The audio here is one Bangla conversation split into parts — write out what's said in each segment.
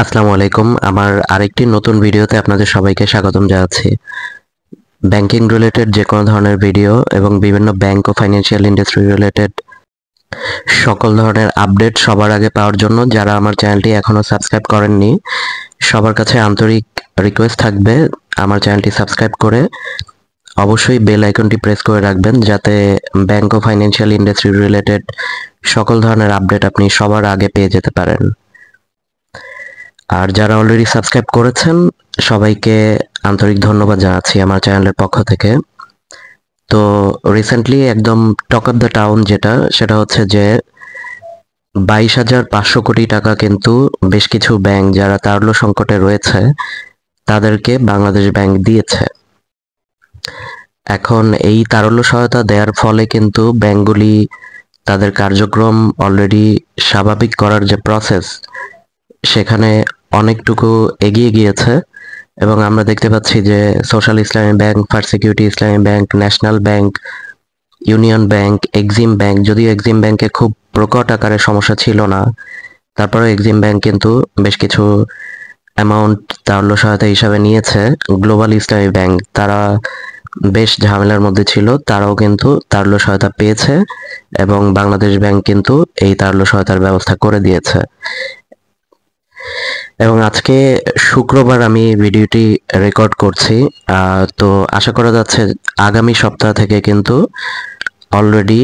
আসসালামু আলাইকুম। আমার আরেকটি নতুন ভিডিওতে আপনাদের সবাইকে স্বাগতম জানাচ্ছি। ব্যাংকিং রিলেটেড যে কোনো ধরনের ভিডিও এবং বিভিন্ন ব্যাংক ও ফাইন্যান্সিয়াল ইন্ডাস্ট্রি রিলেটেড সকল ধরনের আপডেট সবার আগে পাওয়ার জন্য যারা আমার চ্যানেলটি এখনও সাবস্ক্রাইব করেননি, সবার কাছে আন্তরিক রিকোয়েস্ট থাকবে আমার চ্যানেলটি সাবস্ক্রাইব করে অবশ্যই বেল আইকনটি প্রেস করে রাখবেন, যাতে ব্যাংক ও ফাইন্যান্সিয়াল ইন্ডাস্ট্রি রিলেটেড সকল ধরনের আপডেট আপনি সবার আগে পেয়ে যেতে পারেন। আর যারা অলরেডি সাবস্ক্রাইব করেছেন সবাইকে আন্তরিক ধন্যবাদ জানাচ্ছি আমার চ্যানেলের পক্ষ থেকে। তো রিসেন্টলি একদম টক অফ দ্য টাউন সেটা হচ্ছে যে 22,500 কোটি টাকা কিন্তু বেশ কিছু ব্যাংক যারা তারল্য সংকটে রয়েছে তাদেরকে বাংলাদেশ ব্যাংক দিয়েছে। এখন এই তারল্য সহায়তা দেওয়ার ফলে কিন্তু ব্যাংকগুলি তাদের কার্যক্রম অলরেডি স্বাভাবিক করার যে প্রসেস সেখানে অনেকটুকু এগিয়ে গিয়েছে এবং আমরা দেখতে পাচ্ছি যে সোশ্যাল ইসলামী ব্যাংক, ফার্স্ট সিকিউরিটি ইসলামী bank, national bank, union bank, Exim bank, যদিও এক্সিম ব্যাংকে খুব প্রকট আকারে সমস্যা ছিল না, তারপরেও এক্সিম ব্যাংক কিন্তু বেশ কিছু অ্যামাউন্ট তারল্য সহায়তা হিসাবে নিয়েছে। গ্লোবাল ইসলামী ব্যাংক তারা বেশ ঝামেলার মধ্যে ছিল, তারাও কিন্তু তারল্য সহায়তা পেয়েছে এবং বাংলাদেশ ব্যাংক কিন্তু এই তারল্য সহায়তার ব্যবস্থা করে দিয়েছে। এবং আজকে শুক্রবার আমি ভিডিওটি রেকর্ড করছি, তো আশা করা যাচ্ছে আগামী সপ্তাহ থেকে কিন্তু অলরেডি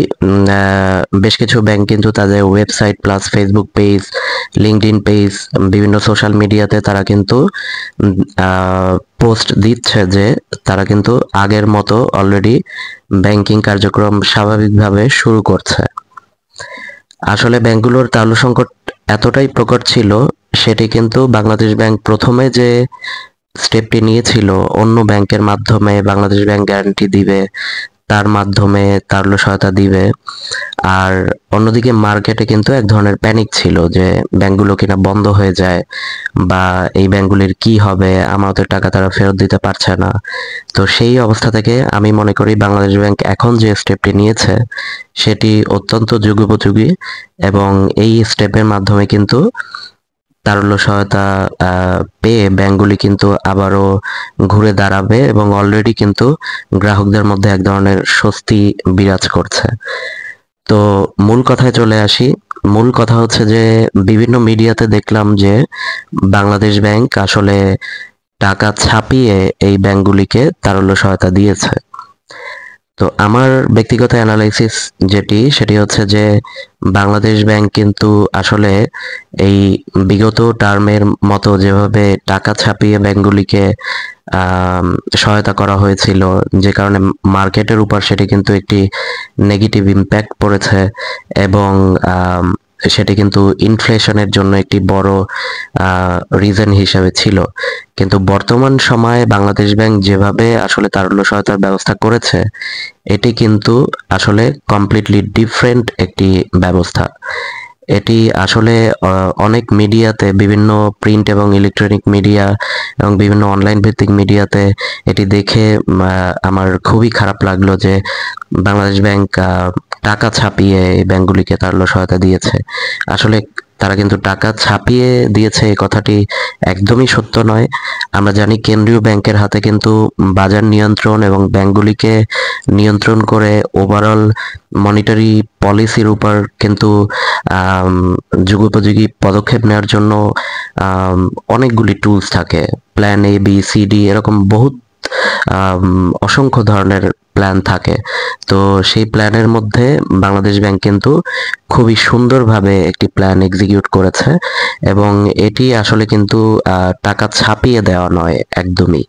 বেশ কিছু ব্যাংক কিন্তু তাদের website plus Facebook page, LinkedIn page, বিভিন্ন সোশ্যাল মিডিয়াতে তারা কিন্তু পোস্ট দিচ্ছে যে তারা কিন্তু আগের মতো অলরেডি ব্যাংকিং কার্যক্রম স্বাভাবিকভাবে শুরু করছে। আসলে ব্যাংকগুলোর তারল্য সংকট এতটাই প্রকট ছিল, সেটি কিন্তু বাংলাদেশ ব্যাংক প্রথমে যে স্টেপটি নিয়েছিল অন্য ব্যাংকের মাধ্যমে বাংলাদেশ ব্যাংক গ্যারান্টি দিবে, তার মাধ্যমে তারল্য সহায়তা দিবে। আর অন্যদিকে মার্কেটে কিন্তু এক ধরনের প্যানিক ছিল যে ব্যাংকগুলো কিনা বন্ধ হয়ে যায় বা এই ব্যাংকগুলির কি হবে, আমাদের টাকা তারা ফেরত দিতে পারছে না। তো সেই অবস্থা থেকে আমি মনে করি বাংলাদেশ ব্যাংক এখন যে স্টেপটি নিয়েছে সেটি অত্যন্ত যুগোপযোগী এবং এই স্টেপের মাধ্যমে কিন্তু তারল্য সহায়তা পেয়ে ব্যাংকগুলি কিন্তু আবারও ঘুরে দাঁড়াবে এবং অলরেডি কিন্তু গ্রাহকদের মধ্যে এক ধরনের স্বস্তি বিরাজ করছে। তো মূল কথায় চলে আসি। মূল কথা হচ্ছে যে বিভিন্ন মিডিয়াতে দেখলাম যে বাংলাদেশ ব্যাংক আসলে টাকা ছাপিয়ে এই ব্যাংকগুলিকে তারল্য সহায়তা দিয়েছে। তো আমার ব্যক্তিগত অ্যানালাইসিস সেটি হচ্ছে যে বাংলাদেশ ব্যাংক কিন্তু আসলে এই বিগত টার্মের মতো যেভাবে টাকা ছাপিয়ে ব্যাংকগুলিকে সহায়তা করা হয়েছিল, যে কারণে মার্কেটের উপর সেটি কিন্তু একটি নেগেটিভ ইম্প্যাক্ট পড়েছে এবং সেটি কিন্তু ইনফ্লেশনের জন্য একটি বড় রিজন হিসেবে ছিল। কিন্তু বর্তমান সময়ে বাংলাদেশ ব্যাংক যেভাবে আসলে তারল্য সহায়তার ব্যবস্থা করেছে এটি কিন্তু আসলে কমপ্লিটলি ডিফারেন্ট একটি ব্যবস্থা। এটি আসলে অনেক মিডিয়াতে, বিভিন্ন প্রিন্ট এবং ইলেকট্রনিক মিডিয়া এবং বিভিন্ন অনলাইন ভিত্তিক মিডিয়াতে এটি দেখে আমার খুবই খারাপ লাগলো যে বাংলাদেশ ব্যাংক টাকা ছাপিয়ে এই ব্যাংকগুলিকে তারল্য সহায়তা দিয়েছে। আসলে তারা কিন্তু টাকা ছাপিয়ে দিয়েছে এই কথাটি একদমই সত্য নয়। আমরা জানি কেন্দ্রীয় ব্যাংকের হাতে কিন্তু বাজার নিয়ন্ত্রণ এবং ব্যাংকগুলিকে নিয়ন্ত্রণ করে ওভারঅল মনিটারি পলিসির উপর কিন্তু যুগোপযোগী পদক্ষেপ নেওয়ার জন্য অনেকগুলি টুলস থাকে। Plan A, B, C, D এরকম বহুত অসংখ্য ধরনের প্ল্যান থাকে। তো সেই প্ল্যানের মধ্যে বাংলাদেশ ব্যাংক কিন্তু খুবই সুন্দরভাবে একটি প্ল্যান এক্সিকিউট করেছে এবং এটি আসলে কিন্তু টাকা ছাপিয়ে দেওয়া নয় একদমই।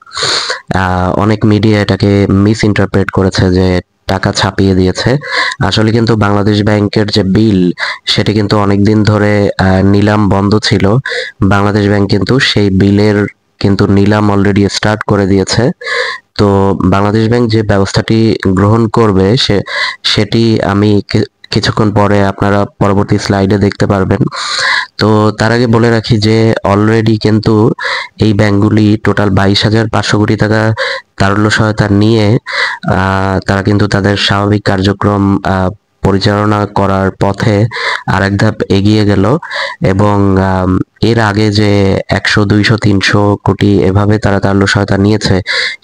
অনেক মিডিয়া এটাকে মিস ইন্টারপ্রেট করেছে যে টাকা ছাপিয়ে দিয়েছে। আসলে কিন্তু বাংলাদেশ ব্যাংকের যে বিল সেটি কিন্তু অনেকদিন ধরে নিলাম বন্ধ ছিল। বাংলাদেশ ব্যাংক কিন্তু সেই বিলের কিন্তু নিলাম অলরেডি স্টার্ট করে দিয়েছে। তো বাংলাদেশ ব্যাংক যে ব্যবস্থাটি গ্রহণ করবে সেটি আমি কিছুক্ষণ পরে আপনারা পরবর্তী স্লাইডে দেখতে পারবেন। তো তার আগে বলে রাখি যে অলরেডি কিন্তু এই ব্যাংকগুলি টোটাল 22,500 কোটি টাকা তারল্য সহায়তা নিয়ে তারা কিন্তু তাদের স্বাভাবিক কার্যক্রম পরিচালনা করার পথে আরেক ধাপ এগিয়ে গেল এবং এর আগে যে 100, 200, 300 কোটি এভাবে তারা তারল্য সহায়তা নিয়েছে,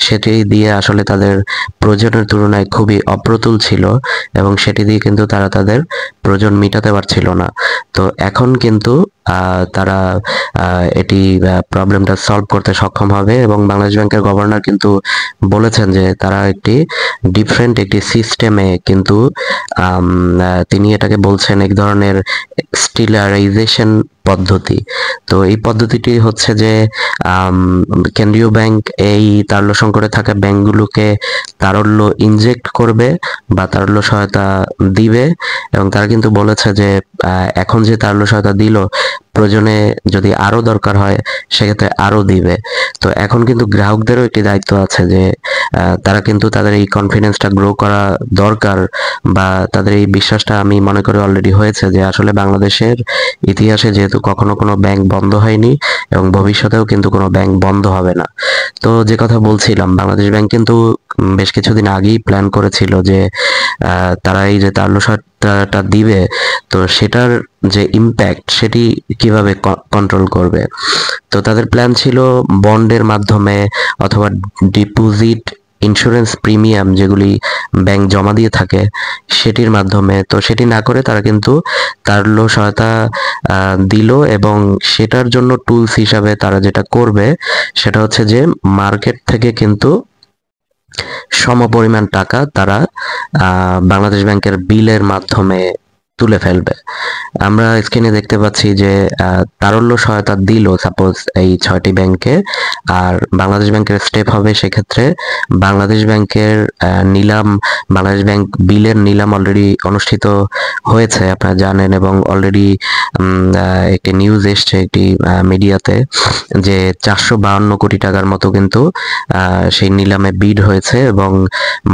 সেটি দিয়ে আসলে তাদের প্রয়োজনের তুলনায় খুবই অপ্রতুল ছিল এবং সেটি দিয়ে কিন্তু তারা তাদের প্রয়োজন মেটাতে পারছিল না। তো এখন কিন্তু তারা এটি প্রবলেমটা সলভ করতে সক্ষম হবে এবং বাংলাদেশ ব্যাংকের গভর্নর কিন্তু বলেছেন যে তারা একটি ডিফারেন্ট একটি সিস্টেমে কিন্তু তিনি এটাকে বলছেন এক ধরনের স্টিলারাইজেশন পদ্ধতি। তো এই পদ্ধতিটি হচ্ছে যে কেন্দ্রীয় ব্যাংক এই তারল্য সংকটে থাকা ব্যাংকগুলোকে তারল্য ইনজেক্ট করবে বা তারল্য সহায়তা দিবে এবং তারা কিন্তু বলেছে যে এখন যে তারল্য সহায়তা দিল, প্রয়োজনে যদি আরো দরকার হয় সেক্ষেত্রে আরো দিবে। তো এখন কিন্তু গ্রাহকদেরও একটি দায়িত্ব আছে যে তারা কিন্তু তাদের এই কনফিডেন্সটা গ্রো করা দরকার বা তাদের এই বিশ্বাসটা আমি মনে করি অলরেডি হয়েছে যে আসলে বাংলাদেশের ইতিহাসে যেহেতু কখনো কোনো ব্যাংক বন্ধ হয়নি এবং ভবিষ্যতেও কিন্তু কোনো ব্যাংক বন্ধ হবে না। তো যে কথা বলছিলাম, বাংলাদেশ ব্যাংক কিন্তু বেশ কিছুদিন আগেই প্ল্যান করেছিল যে তারা এই যে তারল্য সহায়তাটা দিবে, তো সেটার যে ইম্প্যাক্ট সেটি কিভাবে কন্ট্রোল করবে। তো তাদের প্ল্যান ছিল বন্ডের মাধ্যমে অথবা ডিপোজিট ইন্স্যুরেন্স প্রিমিয়াম যেগুলি ব্যাংক জমা দিয়ে থাকে সেটির মাধ্যমে। তো সেটি না করে তারা কিন্তু তারল্য সহায়তা দিল এবং সেটার জন্য টুলস হিসাবে তারা যেটা করবে সেটা হচ্ছে যে মার্কেট থেকে কিন্তু সমপরিমাণ টাকা তারা বাংলাদেশ ব্যাংকের বিলের মাধ্যমে তুলে ফেলবে। আমরা স্ক্রিনে দেখতে পাচ্ছি যে তারল্য সহায়তা দিল সাপোজ এই 6টি ব্যাংকে, আর বাংলাদেশ ব্যাংকের স্টেপ হবে সেক্ষেত্রে বাংলাদেশ ব্যাংকের নিলাম, বাংলাদেশ ব্যাংক বিলের নিলাম অলরেডি অনুষ্ঠিত হয়েছে আপনারা জানেন এবং অলরেডি একটি নিউজ এসছে একটি মিডিয়াতে যে 452 কোটি টাকার মতো কিন্তু সেই নিলামে বিড হয়েছে এবং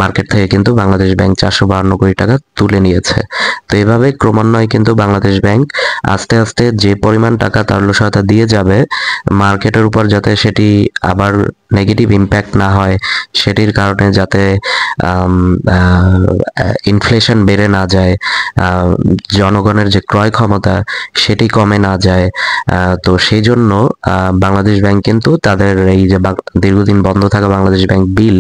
মার্কেট থেকে কিন্তু বাংলাদেশ ব্যাংক 452 কোটি টাকা তুলে নিয়েছে। তো এভাবে ক্রমান্বয়ে কিন্তু বাংলাদেশ ব্যাংক আস্তে আস্তে যে পরিমাণ টাকা তারল্য সহায়তা দিয়ে যাবে মার্কেটের উপর, যাতে সেটি আবার নেগেটিভ ইম্প্যাক্ট না হয়, সেটির কারণে যাতে ইনফ্লেশন বেড়ে না যায়, জনগণের যে ক্রয় ক্ষমতা সেটি কমে না যায়। তো সেই জন্য বাংলাদেশ ব্যাংক কিন্তু তাদের এই যে দীর্ঘদিন বন্ধ থাকা বাংলাদেশ ব্যাংক বিল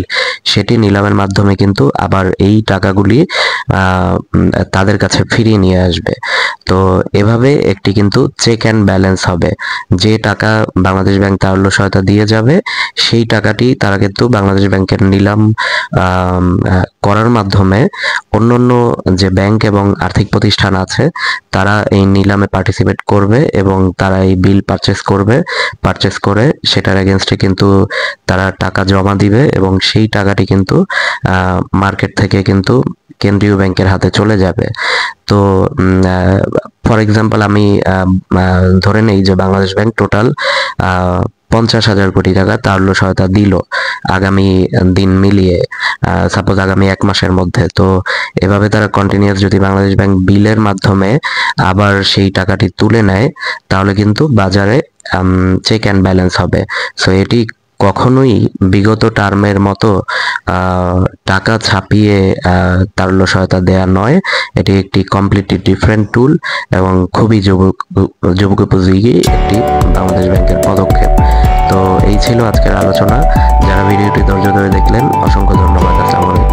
সেটি নিলামের মাধ্যমে কিন্তু আবার এই টাকাগুলি তাদের কাছে ফিরিয়ে নিয়ে আসবে। তো এভাবে একটি কিন্তু চেক অ্যান্ড ব্যালেন্স হবে, যে টাকা বাংলাদেশ ব্যাংক তারল্য সহায়তা দিয়ে যাবে সেই টাকাটি তারা কিন্তু বাংলাদেশ ব্যাংকের নিলাম করার মাধ্যমে অন্যান্য যে ব্যাংক এবং আর্থিক প্রতিষ্ঠান আছে তারা এই নিলামে পার্টিসিপেট করবে এবং তারা এই বিল পারচেস করে সেটার এগেনস্টে কিন্তু তারা টাকা জমা দিবে এবং সেই টাকাটি কিন্তু মার্কেট থেকে কিন্তু কেন্দ্রীয় ব্যাংকের হাতে চলে যাবে। তো ফর এক্সাম্পল আমি ধরে নেই যে বাংলাদেশ ব্যাংক টোটাল 50,000 কোটি টাকা তারল্য সহায়তা দিল আগামী দিন মিলিয়ে, সাপোজ আগামী 1 মাসের মধ্যে। তো এভাবে তারা কন্টিনিউয়াস যদি বাংলাদেশ ব্যাংক বিলের মাধ্যমে আবার সেই টাকাটি তুলে নেয় তাহলে কিন্তু বাজারে চেক অ্যান্ড ব্যালেন্স হবে। সো এটি কখনোই বিগত টার্মের মতো টাকা ছাপিয়ে তারল্য সহায়তা দেয়া নয়, এটি একটি কমপ্লিটলি ডিফারেন্ট টুল এবং খুবই যুগোপযোগী একটি বাংলাদেশ ব্যাংকের পদক্ষেপ। তো এই ছিল আজকের আলোচনা। যারা ভিডিওটি ধৈর্য ধরে দেখলেন অসংখ্য ধন্যবাদ। আসসালামু আলাইকুম।